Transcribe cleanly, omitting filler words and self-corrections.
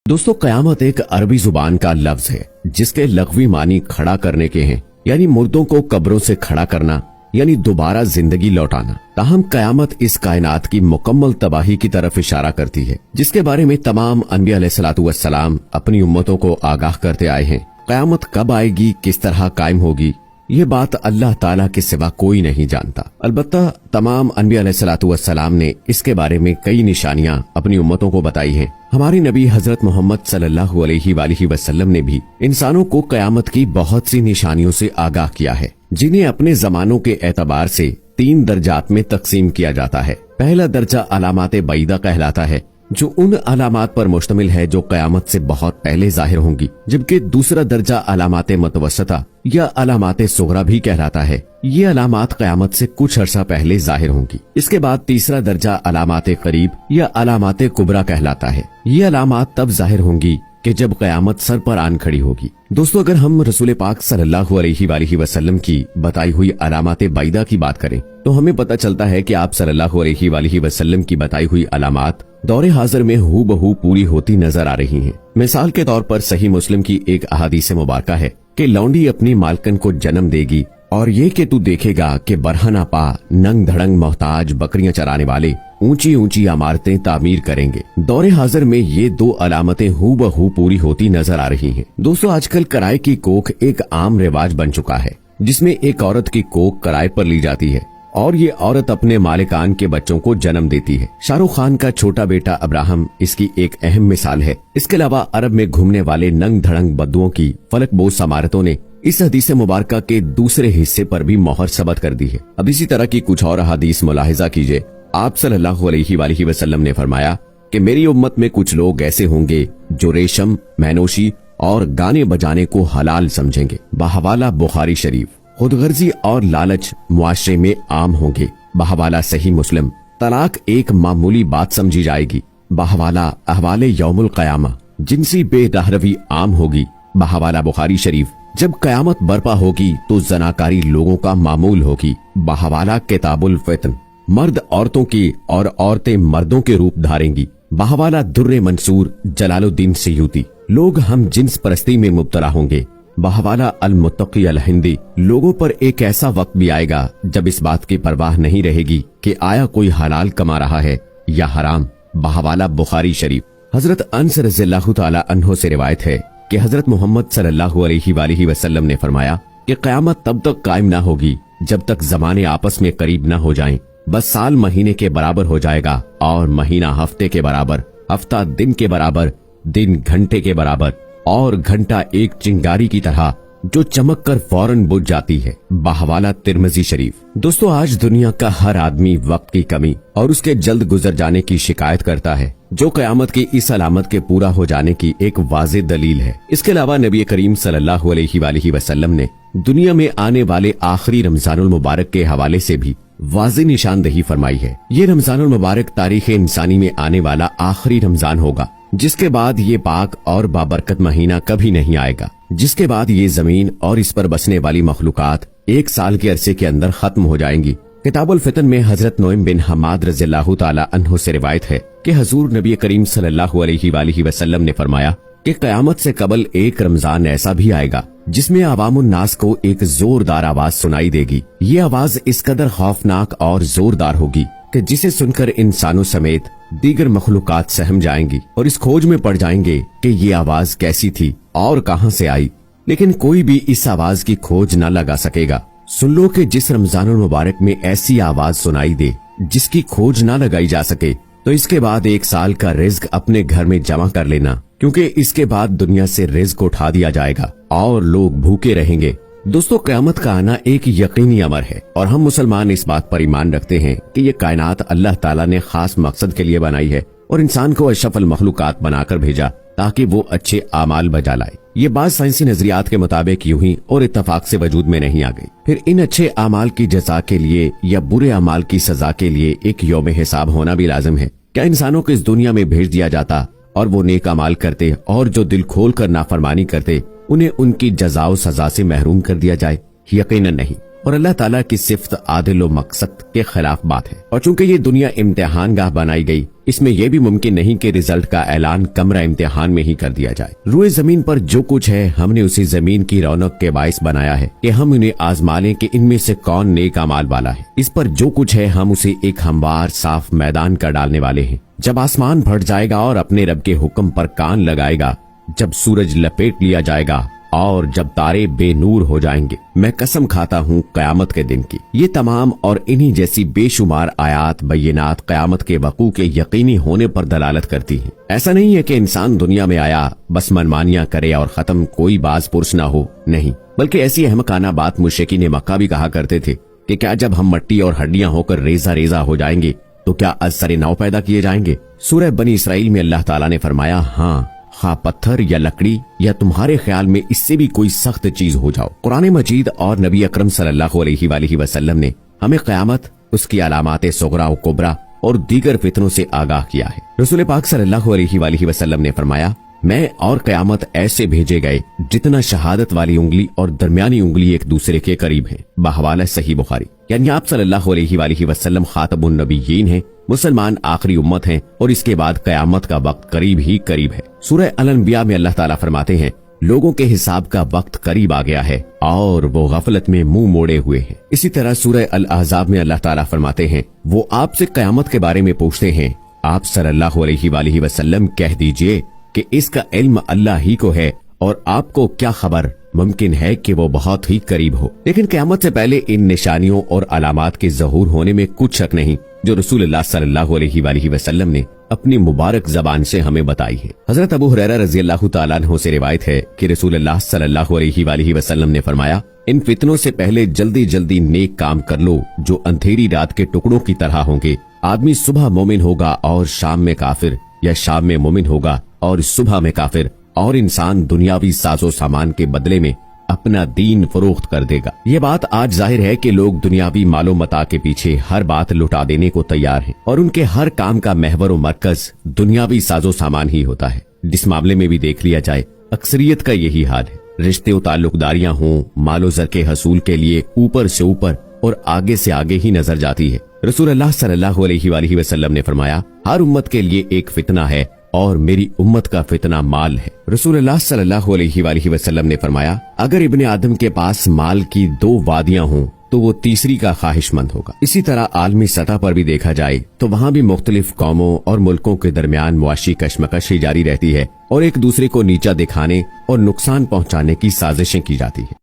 दोस्तों कयामत एक अरबी जुबान का लफ्ज है जिसके लग़वी मानी खड़ा करने के हैं, यानी मुर्दों को कब्रों से खड़ा करना, यानी दोबारा जिंदगी लौटाना। ताहम कयामत इस कायनात की मुकम्मल तबाही की तरफ इशारा करती है, जिसके बारे में तमाम अन्बिया अलैहिस्सलातु वस्सलाम अपनी उम्मतों को आगाह करते आए हैं। कयामत कब आएगी, किस तरह कायम होगी, ये बात अल्लाह ताला के सिवा कोई नहीं जानता। अलबत्ता तमाम अन्बिया अलैहिस्सलातु वस्सलाम ने इसके बारे में कई निशानियां अपनी उम्मतों को बताई हैं। हमारे नबी हजरत मोहम्मद सल्लल्लाहु अलैहि वसल्लम ने भी इंसानों को कयामत की बहुत सी निशानियों से आगाह किया है, जिन्हें अपने जमानों के एतबार से 3 दर्जात में तकसीम किया जाता है। पहला दर्जा अलामाते बैदा कहलाता है, जो उन अलामात पर मुश्तमिल है जो कयामत से बहुत पहले जाहिर होंगी, जबकि दूसरा दर्जा अलामाते मुतवस्सिता या अलामाते सुगरा भी कहलाता है। ये अलामात कयामत से कुछ अरसा पहले जाहिर होंगी। इसके बाद तीसरा दर्जा अलामाते करीब या अलामाते कुबरा कहलाता है। ये अलामात तब जाहिर होंगी कि जब कयामत सर पर आन खड़ी होगी। दोस्तों, अगर हम रसूल पाक सल्लल्लाहु अलैहि वसल्लम की बताई हुई अलामाते बैदा की बात करें तो हमें पता चलता है कि आप सल्लल्लाहु अलैहि वसल्लम की बताई हुई अलामात दौरे हाजिर में हूबहू पूरी होती नजर आ रही हैं। मिसाल के तौर पर सही मुस्लिम की एक अहादीस मुबारका है कि लौंडी अपनी मालकन को जन्म देगी और ये कि तू देखेगा कि बरहना पा नंग धड़ंग मोहताज बकरियां चराने वाले ऊंची ऊंची इमारतें तामीर करेंगे। दौरे हाजिर में ये 2 अलामतें हूबहू पूरी होती नजर आ रही हैं। दोस्तों, आजकल किराए की कोख एक आम रिवाज बन चुका है, जिसमें एक औरत की कोख किराए पर ली जाती है और ये औरत अपने मालिकान के बच्चों को जन्म देती है। शाहरुख खान का छोटा बेटा अब्राहम इसकी एक अहम मिसाल है। इसके अलावा अरब में घूमने वाले नंग धड़ंग बद्दुओं की फलकबोस इमारतों ने इस हदीस मुबारका के दूसरे हिस्से पर भी मोहर सबत कर दी है। अब इसी तरह की कुछ और हदीस मुलाहिजा कीजिए। आप सल्लल्लाहु अलैहि वसल्लम ने फरमाया कि मेरी उम्मत में कुछ लोग ऐसे होंगे जो रेशम, मैनोशी और गाने बजाने को हलाल समझेंगे। बहवाला बुखारी शरीफ। खुदगर्जी और लालच मुआशरे में आम होंगे। बहवाला सही मुस्लिम। तलाक एक मामूली बात समझी जाएगी। बहवाला अहवाले यौमुल क़यामा। जिनसी बेरहरवी आम होगी। बहवाला बुखारी शरीफ। जब कयामत बर्पा होगी तो जनाकारी लोगों का मामूल होगी। बहवाला किताबुल फितन। मर्द औरतों की और औरतें मर्दों के रूप धारेंगी। बहवाला दुर्रे मंसूर जलालुद्दीन सयूती। लोग हम जिन्स परस्ती में मुब्तला होंगे। बहवाला अल मुत्तकी अल हिंदी। लोगों पर एक ऐसा वक्त भी आएगा जब इस बात की परवाह नहीं रहेगी कि आया कोई हलाल कमा रहा है या हराम। बहवाला बुखारी शरीफ। हजरत अनस रज़ियल्लाहु ताला अन्हो से रिवायत है कि हजरत मोहम्मद सल्लल्लाहु अलैहि वसल्लम ने फरमाया कि कयामत तब तक कायम ना होगी जब तक जमाने आपस में करीब ना हो जाएं। बस साल महीने के बराबर हो जाएगा और महीना हफ्ते के बराबर, हफ्ता दिन के बराबर, दिन घंटे के बराबर और घंटा एक चिंगारी की तरह जो चमक कर फौरन बुझ जाती है। बहवाला तिरमिज़ी शरीफ। दोस्तों, आज दुनिया का हर आदमी वक्त की कमी और उसके जल्द गुजर जाने की शिकायत करता है, जो कयामत की इस अलामत के पूरा हो जाने की एक वाज़ेह दलील है। इसके अलावा नबी करीम सल्लल्लाहु अलैहि वसल्लम ने दुनिया में आने वाले आखिरी रमजानुल मुबारक के हवाले से भी वाज़ेह निशानदही फरमाई है। ये रमजानुल मुबारक तारीख इंसानी में आने वाला आखिरी रमजान होगा, जिसके बाद ये पाक और बाबरकत महीना कभी नहीं आएगा, जिसके बाद ये जमीन और इस पर बसने वाली मखलूकात 1 साल के अरसे के अंदर खत्म हो जाएंगी। किताबुल फितन में हजरत नोइम बिन हमाद रज़ियल्लाहु ताला अन्हु से रिवायत है कि हजूर नबी करीम सल्लल्लाहु अलैहि वसल्लम ने फरमाया कि कयामत से कबल एक रमजान ऐसा भी आएगा जिसमें अवामुन नास को एक जोरदार आवाज सुनाई देगी। ये आवाज इस कदर खौफनाक और जोरदार होगी कि जिसे सुनकर इंसानों समेत दीगर मखलूकात सहम जाएंगी और इस खोज में पड़ जाएंगे कि ये आवाज कैसी थी और कहां से आई, लेकिन कोई भी इस आवाज की खोज न लगा सकेगा। सुन लो कि जिस रमजानुल मुबारक में ऐसी आवाज सुनाई दे जिसकी खोज न लगाई जा सके, तो इसके बाद 1 साल का रिज्क अपने घर में जमा कर लेना, क्योंकि इसके बाद दुनिया से रिज्क उठा दिया जाएगा और लोग भूखे रहेंगे। दोस्तों, कयामत का आना एक यकीनी अमर है और हम मुसलमान इस बात पर ईमान रखते हैं कि ये कायनात अल्लाह ताला ने खास मकसद के लिए बनाई है और इंसान को अशरफुल मखलूकात बनाकर भेजा ताकि वो अच्छे आमाल बजा लाए। ये बात साइंसी नजरियात के मुताबिक यूं ही और इत्तफाक से वजूद में नहीं आ गई। फिर इन अच्छे आमाल की जज़ा के लिए या बुरे अमाल की सजा के लिए एक यौम हिसाब होना भी लाजिम है। क्या इंसानों को इस दुनिया में भेज दिया जाता और वो नेक अमाल करते और जो दिल खोल कर नाफरमानी करते उन्हें उनकी जज़ा व सजा से महरूम कर दिया जाए? यकीनन नहीं। और अल्लाह ताला की सिफ्त आदिल व मकसद के खिलाफ बात है। और चूंकि ये दुनिया इम्तिहान गाह बनाई गई, इसमें यह भी मुमकिन नहीं कि रिजल्ट का ऐलान कमरा इम्तिहान में ही कर दिया जाए। रुए जमीन पर जो कुछ है हमने उसी जमीन की रौनक के बाइस बनाया है कि हम उन्हें आजमा लें कि इनमें से कौन नेक अमाल वाला है। इस पर जो कुछ है हम उसे एक हमवार साफ मैदान कर डालने वाले हैं। जब आसमान फट जाएगा और अपने रब के हुक्म पर कान लगाएगा, जब सूरज लपेट लिया जाएगा और जब तारे बेनूर हो जाएंगे, मैं कसम खाता हूँ कयामत के दिन की। ये तमाम और इन्हीं जैसी बेशुमार आयात बय्यनात कयामत के वकू के यकीनी होने पर दलालत करती हैं। ऐसा नहीं है कि इंसान दुनिया में आया बस मनमानियां करे और खत्म, कोई बाज पुरुष ना हो, नहीं, बल्कि ऐसी अहमकाना बात मुशरिकीन मक्का भी कहा करते थे कि क्या जब हम मट्टी और हड्डियां होकर रेजा रेजा हो जाएंगे तो क्या असरे नौ पैदा किए जाएंगे। सूरह बनी इसराइल में अल्लाह ताला ने फरमाया, हाँ, पत्थर या लकड़ी या तुम्हारे ख्याल में इससे भी कोई सख्त चीज हो जाओ। कुरान मजीद और नबी अकरम सल्लल्लाहु अलैहि वसल्लम ने हमें क़यामत, उसकी अलामात सुगरा व कुबरा और दीगर फितनों से आगाह किया है। रसूल पाक सल्लल्लाहु अलैहि वसल्लम ने फरमाया, मैं और क़यामत ऐसे भेजे गए जितना शहादत वाली उंगली और दरमियानी उंगली एक दूसरे के करीब है। बहवाला सही बुखारी। यानी आप सल्लल्लाहु अलैहि वसल्लम खातमुन नबिय्यीन हैं, मुसलमान आखिरी उम्मत हैं और इसके बाद कयामत का वक्त करीब ही करीब है। सूरह अल अंबिया में अल्लाह ताला फरमाते हैं, लोगों के हिसाब का वक्त करीब आ गया है और वो गफलत में मुंह मोड़े हुए हैं। इसी तरह सूरह अल अहज़ाब में अल्लाह ताला फरमाते हैं, वो आपसे कयामत के बारे में पूछते हैं, आप सल्लल्लाहु अलैहि वसल्लम कह दीजिए कि इसका इल्म अल्लाह ही को है और आपको क्या खबर, मुमकिन है कि वो बहुत ही करीब हो। लेकिन क़यामत से पहले इन निशानियों और अलामात के ज़हूर होने में कुछ शक नहीं जो रसूलुल्लाह सल्लल्लाहु अलैहि वसल्लम ने अपनी मुबारक जबान से हमें बताई है। हजरत अबू हुरैरा रज़ियल्लाहु ताला अन्हु से रिवायत है कि रसूलुल्लाह सल्लल्लाहु अलैहि वसल्लम ने फरमाया, इन फितनों से पहले जल्दी जल्दी नेक काम कर लो जो अंधेरी रात के टुकड़ों की तरह होंगे। आदमी सुबह मोमिन होगा और शाम में काफिर, या शाम में मोमिन होगा और सुबह में काफिर, और इंसान दुनियावी साजो सामान के बदले में अपना दीन फरोख्त कर देगा। ये बात आज जाहिर है कि लोग दुनियावी मालो मता के पीछे हर बात लुटा देने को तैयार हैं और उनके हर काम का महवर व मरकज दुनियावी साजो सामान ही होता है। जिस मामले में भी देख लिया जाए, अक्सरियत का यही हाल है। रिश्ते और ताल्लुकदारियां हों, मालो जर के हसूल के लिए ऊपर से ऊपर और आगे से आगे ही नजर जाती है। रसूलुल्लाह सल्लल्लाहु अलैहि वसल्लम ने फरमाया, हर उम्मत के लिए एक फितना है और मेरी उम्मत का फितना माल है। रसूलुल्लाह सल्लल्लाहु अलैहि वसल्लम ने फरमाया, अगर इब्ने आदम के पास माल की 2 वादियां हों तो वो तीसरी का ख्वाहिशमंद होगा। इसी तरह आलमी सतह पर भी देखा जाए तो वहाँ भी मुख्तलिफ कौमों और मुल्कों के दरमियान मुआशी कशमकश ही जारी रहती है और एक दूसरे को नीचा दिखाने और नुकसान पहुँचाने की साजिशें की जाती है।